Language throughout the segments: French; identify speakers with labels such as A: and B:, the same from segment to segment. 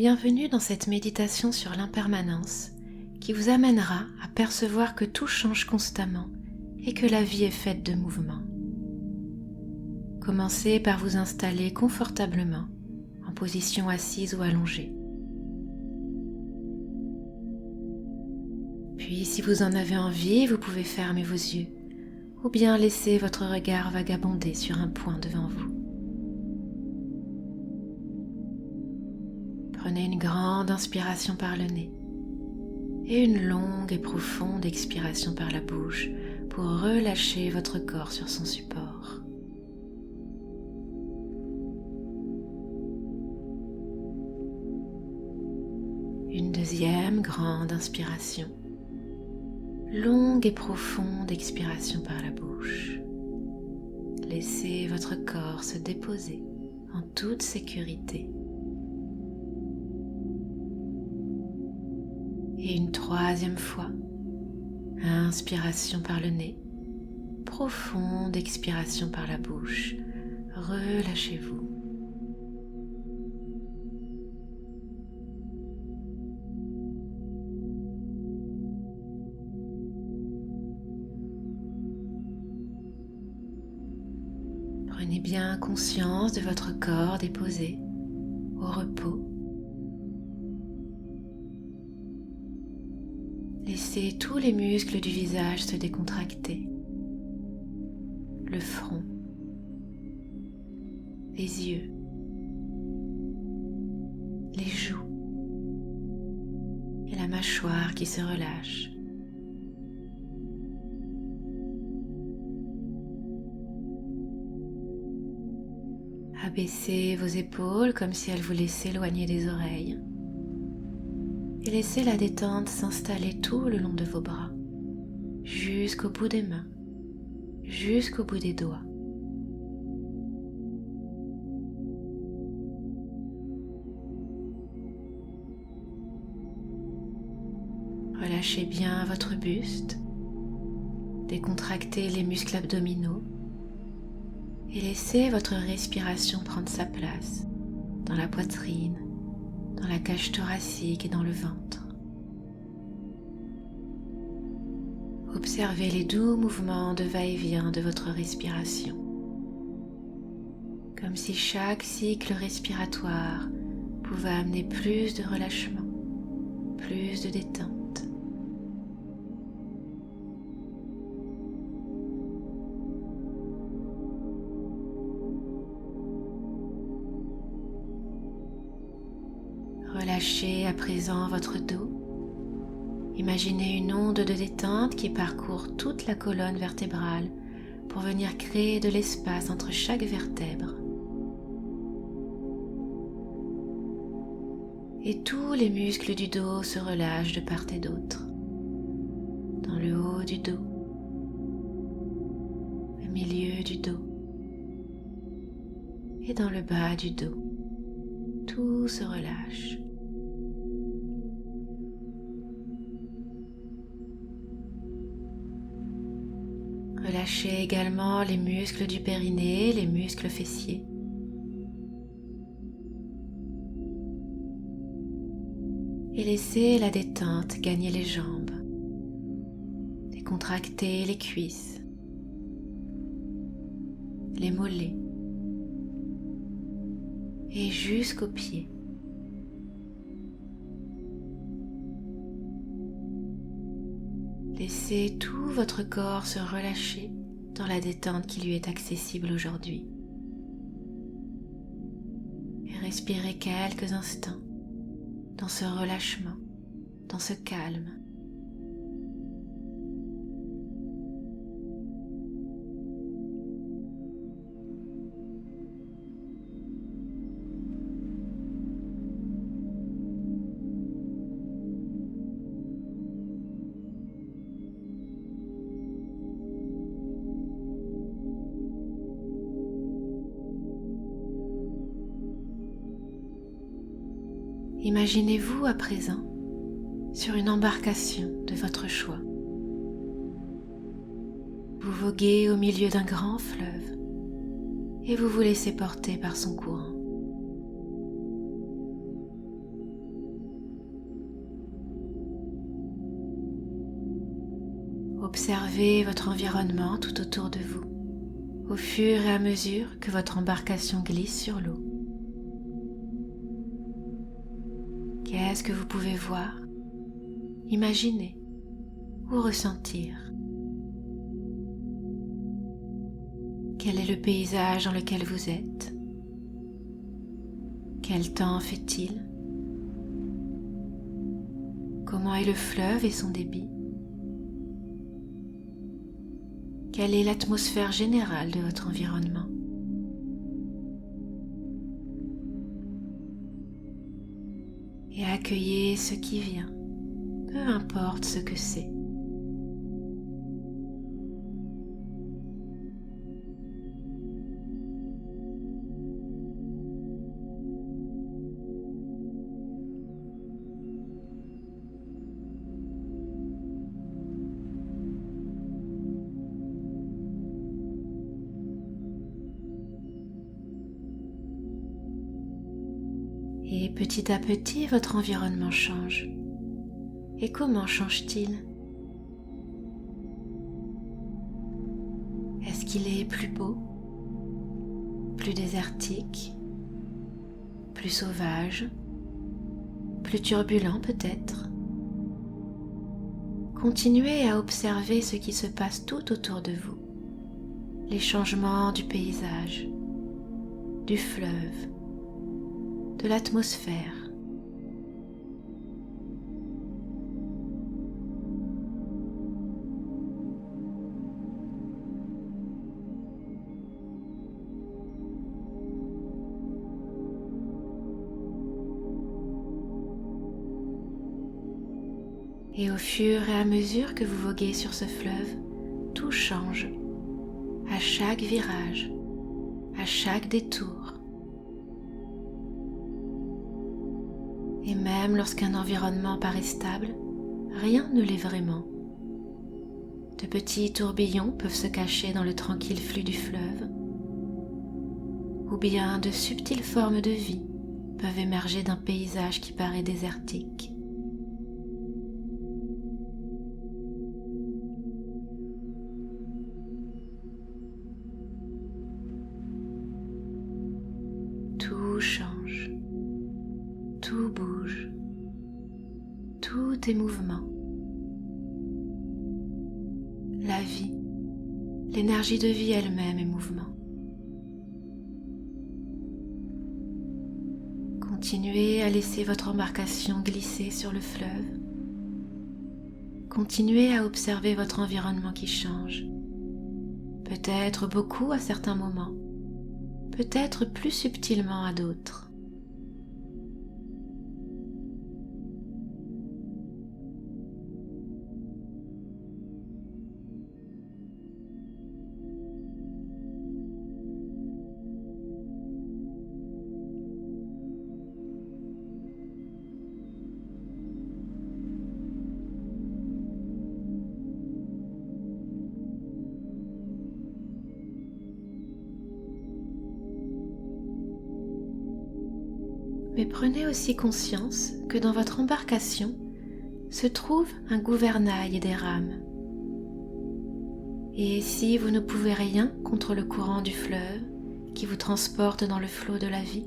A: Bienvenue dans cette méditation sur l'impermanence qui vous amènera à percevoir que tout change constamment et que la vie est faite de mouvements. Commencez par vous installer confortablement en position assise ou allongée. Puis, si vous en avez envie, vous pouvez fermer vos yeux ou bien laisser votre regard vagabonder sur un point devant vous. Prenez une grande inspiration par le nez et une longue et profonde expiration par la bouche pour relâcher votre corps sur son support. Une deuxième grande inspiration. Longue et profonde expiration par la bouche. Laissez votre corps se déposer en toute sécurité. Et une troisième fois, inspiration par le nez, profonde expiration par la bouche. Relâchez-vous. Prenez bien conscience de votre corps déposé au repos. Laissez tous les muscles du visage se décontracter. Le front, les yeux, les joues et la mâchoire qui se relâche. Abaissez vos épaules comme si elles voulaient s'éloigner des oreilles. Et laissez la détente s'installer tout le long de vos bras, jusqu'au bout des mains, jusqu'au bout des doigts. Relâchez bien votre buste, décontractez les muscles abdominaux et laissez votre respiration prendre sa place dans la poitrine, dans la cage thoracique et dans le ventre. Observez les doux mouvements de va-et-vient de votre respiration, comme si chaque cycle respiratoire pouvait amener plus de relâchement, plus de détente. Relâchez à présent votre dos. Imaginez une onde de détente qui parcourt toute la colonne vertébrale pour venir créer de l'espace entre chaque vertèbre. Et tous les muscles du dos se relâchent de part et d'autre. Dans le haut du dos, le milieu du dos et dans le bas du dos. Tout se relâche. Relâchez également les muscles du périnée, les muscles fessiers. Et laissez la détente gagner les jambes. Décontractez les cuisses, les mollets et jusqu'aux pieds. Laissez tout votre corps se relâcher dans la détente qui lui est accessible aujourd'hui. Et respirez quelques instants dans ce relâchement, dans ce calme. Imaginez-vous à présent sur une embarcation de votre choix. Vous voguez au milieu d'un grand fleuve et vous vous laissez porter par son courant. Observez votre environnement tout autour de vous, au fur et à mesure que votre embarcation glisse sur l'eau. Qu'est-ce que vous pouvez voir, imaginer ou ressentir? Quel est le paysage dans lequel vous êtes? Quel temps fait-il? Comment est le fleuve et son débit? Quelle est l'atmosphère générale de votre environnement? Et accueillez ce qui vient, peu importe ce que c'est. Et petit à petit, votre environnement change. Et comment change-t-il? Est-ce qu'il est plus beau, plus désertique, plus sauvage, plus turbulent peut-être? Continuez à observer ce qui se passe tout autour de vous, les changements du paysage, du fleuve, de l'atmosphère. Et au fur et à mesure que vous voguez sur ce fleuve, tout change, à chaque virage, à chaque détour. Et même lorsqu'un environnement paraît stable, rien ne l'est vraiment. De petits tourbillons peuvent se cacher dans le tranquille flux du fleuve, ou bien de subtiles formes de vie peuvent émerger d'un paysage qui paraît désertique. Tout change, tout bouge, tout est mouvement. La vie, l'énergie de vie elle-même est mouvement. Continuez à laisser votre embarcation glisser sur le fleuve. Continuez à observer votre environnement qui change. Peut-être beaucoup à certains moments, peut-être plus subtilement à d'autres. Mais prenez aussi conscience que dans votre embarcation se trouve un gouvernail et des rames. Et si vous ne pouvez rien contre le courant du fleuve qui vous transporte dans le flot de la vie,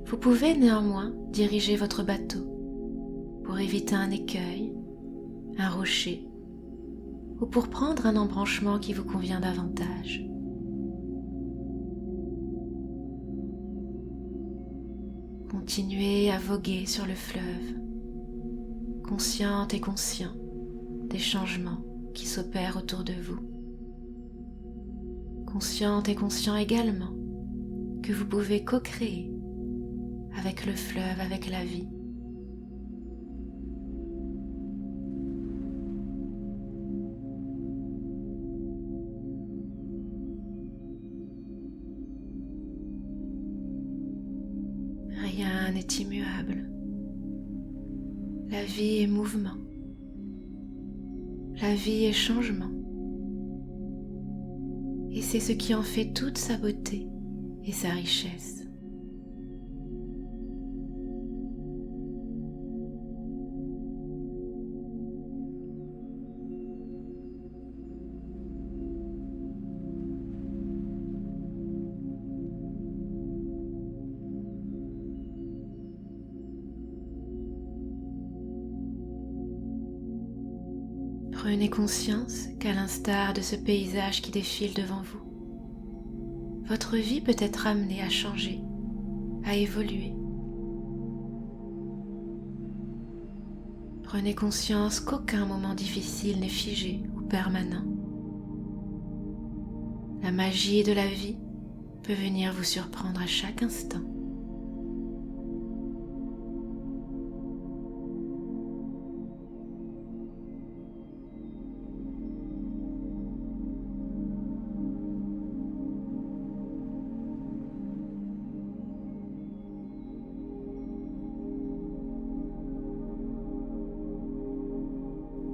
A: vous pouvez néanmoins diriger votre bateau pour éviter un écueil, un rocher, ou pour prendre un embranchement qui vous convient davantage. Continuez à voguer sur le fleuve, consciente et conscient des changements qui s'opèrent autour de vous. Consciente et conscient également que vous pouvez co-créer avec le fleuve, avec la vie. Rien n'est immuable. La vie est mouvement. La vie est changement. Et c'est ce qui en fait toute sa beauté et sa richesse. Prenez conscience qu'à l'instar de ce paysage qui défile devant vous, votre vie peut être amenée à changer, à évoluer. Prenez conscience qu'aucun moment difficile n'est figé ou permanent. La magie de la vie peut venir vous surprendre à chaque instant.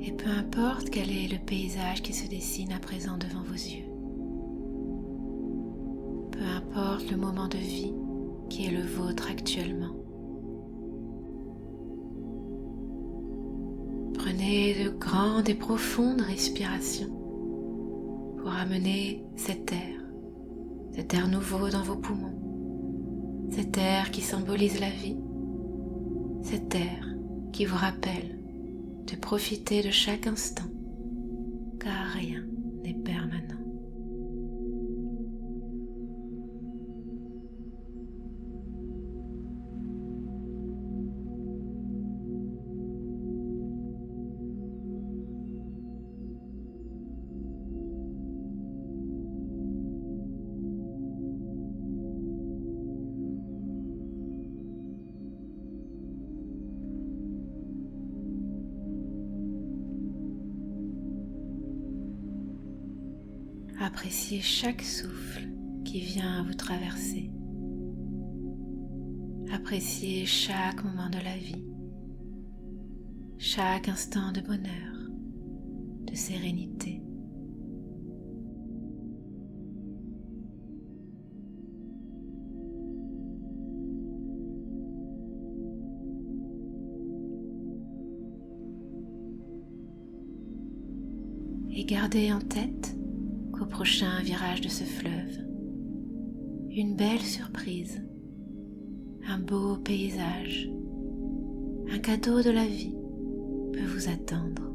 A: Et peu importe quel est le paysage qui se dessine à présent devant vos yeux, peu importe le moment de vie qui est le vôtre actuellement, prenez de grandes et profondes respirations pour amener cet air nouveau dans vos poumons, cet air qui symbolise la vie, cet air qui vous rappelle de profiter de chaque instant, car rien n'est permanent. Appréciez chaque souffle qui vient vous traverser. Appréciez chaque moment de la vie, chaque instant de bonheur, de sérénité. Et gardez en tête qu'au prochain virage de ce fleuve, une belle surprise, un beau paysage, un cadeau de la vie peut vous attendre.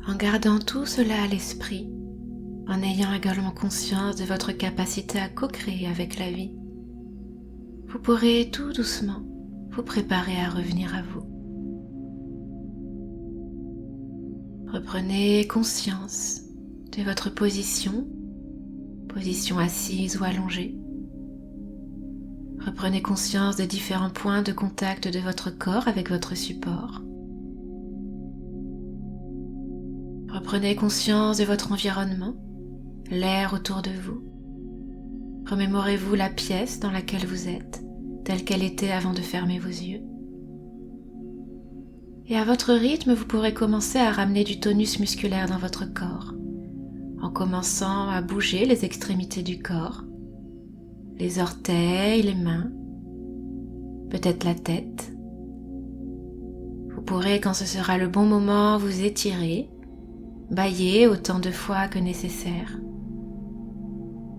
A: En gardant tout cela à l'esprit, en ayant également conscience de votre capacité à co-créer avec la vie, vous pourrez tout doucement vous préparer à revenir à vous. Reprenez conscience de votre position assise ou allongée. Reprenez conscience des différents points de contact de votre corps avec votre support. Reprenez conscience de votre environnement, l'air autour de vous. Remémorez-vous la pièce dans laquelle vous êtes, telle qu'elle était avant de fermer vos yeux. Et à votre rythme, vous pourrez commencer à ramener du tonus musculaire dans votre corps, en commençant à bouger les extrémités du corps, les orteils, les mains, peut-être la tête. Vous pourrez, quand ce sera le bon moment, vous étirer, bâiller autant de fois que nécessaire.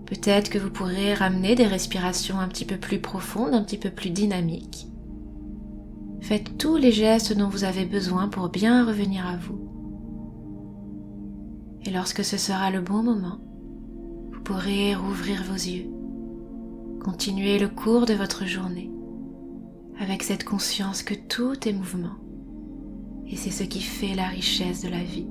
A: Peut-être que vous pourrez ramener des respirations un petit peu plus profondes, un petit peu plus dynamiques. Faites tous les gestes dont vous avez besoin pour bien revenir à vous. Et lorsque ce sera le bon moment, vous pourrez rouvrir vos yeux, continuer le cours de votre journée avec cette conscience que tout est mouvement et c'est ce qui fait la richesse de la vie.